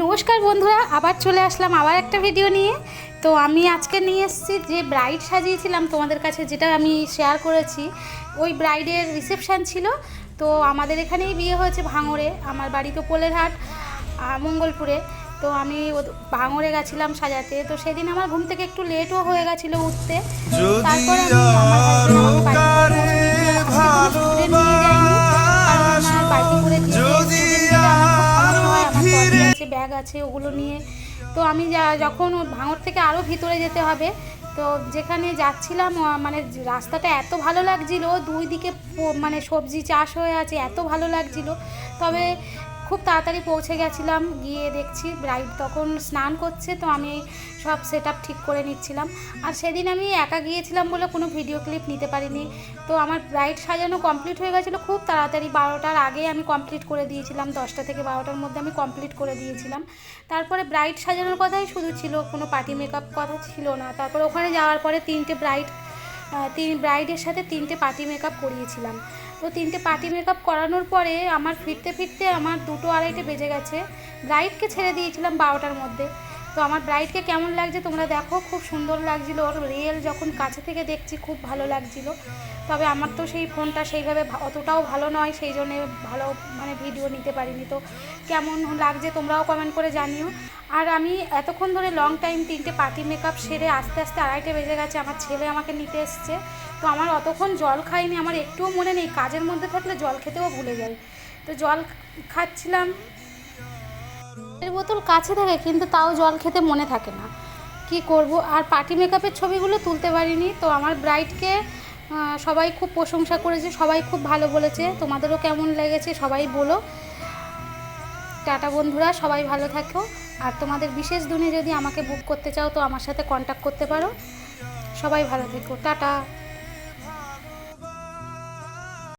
নমস্কার বন্ধুরা, আবার চলে আসলাম আবার একটা ভিডিও নিয়ে। তো আমি আজকে নিয়ে এসেছি যে ব্রাইড সাজিয়েছিলাম তোমাদের কাছে, যেটা আমি শেয়ার করেছি। ওই ব্রাইডের রিসেপশান ছিল। তো আমাদের এখানেই বিয়ে হয়েছে ভাঙড়ে, আমার বাড়ি তো পোলেরহাট মঙ্গলপুরে। তো আমি ভাঙড়ে গেছিলাম সাজাতে। তো সেদিন আমার ঘুম থেকে একটু লেটও হয়ে গেছিলো উঠতে। তারপর আমি আমার হাজবেন্ড আমাকে বাড়ি স্টুডেন্ট নিয়ে যাইনি, কারণ আমার বাইকে করে যেতে স্টুডেন্ট নিলে আমার খুব সমস্যা হয়। আমার ট্রলি আছে, ব্যাগ আছে, ওগুলো নিয়ে। তো আমি যখন ভাঙড় থেকে আরও ভিতরে যেতে হবে, তো যেখানে যাচ্ছিলাম মানে রাস্তাটা এত ভালো লাগছিল, দুই দিকে মানে সবজি চাষ হয়ে আছে, এত ভালো লাগছিল। তবে খুব তাড়াতাড়ি পৌঁছে গেছিলাম, গিয়ে দেখছি ব্রাইড তখন স্নান করছে। তো আমি সব সেট আপ ঠিক করে নিচ্ছিলাম। আর সেদিন আমি একা গিয়েছিলাম বলে কোনো ভিডিও ক্লিপ নিতে পারিনি। তো আমার ব্রাইড সাজানো কমপ্লিট হয়ে গেছিলো খুব তাড়াতাড়ি, 12টার আগে আমি কমপ্লিট করে দিয়েছিলাম, 10টা থেকে 12টার মধ্যে আমি কমপ্লিট করে দিয়েছিলাম। তারপরে ব্রাইড সাজানোর কথাই শুধু ছিল, কোনো পার্টি মেকআপ কথা ছিল না। তারপরে ওখানে যাওয়ার পরে ব্রাইডের সাথে 3টে পার্টি মেকআপ করিয়েছিলাম। তো 3টে পার্টি মেকআপ করানোর পরে আমার ফিরতে ফিরতে আমার 2টো 2:30 বেজে গেছে। ব্রাইডকে ছেড়ে দিয়েছিলাম 12টার মধ্যে। তো আমার ব্রাইডকে কেমন লাগছে তোমরা দেখো, খুব সুন্দর লাগছিল। ওর রিয়েল যখন কাছে থেকে দেখছি খুব ভালো লাগছিল। তবে আমার তো সেই ফোনটা সেইভাবে অতটাও ভালো নয়, সেই জন্যে ভালো মানে ভিডিও নিতে পারিনি। তো কেমন লাগছে তোমরাও কমেন্ট করে জানিও। আর আমি এতক্ষণ ধরে লং টাইম 3টে পার্টি মেকআপ সেরে আস্তে আস্তে 2:30 বেজে গেছে, আমার ছেলে আমাকে নিতে এসছে। তো আমার অতক্ষণ জল খাইনি, আমার একটুও মনে নেই, কাজের মধ্যে থাকলে জল খেতেও ভুলে যাই। তো জল খাচ্ছিলাম, এর বোতল কাছে থাকে কিন্তু তাও জল খেতে মনে থাকে না, কি করব। আর পার্টি মেকআপের ছবিগুলো তুলতে পারিনি। তো আমার ব্রাইডকে সবাই খুব প্রশংসা করেছে, সবাই খুব ভালো বলেছে। তোমাদেরও কেমন লেগেছে সবাই বলো। টাটা বন্ধুরা, সবাই ভালো থাকো। আর তোমাদের বিশেষ দিনে যদি আমাকে বুক করতে চাও তো আমার সাথে কন্ট্যাক্ট করতে পারো। সবাই ভালো থেকো, টাটা।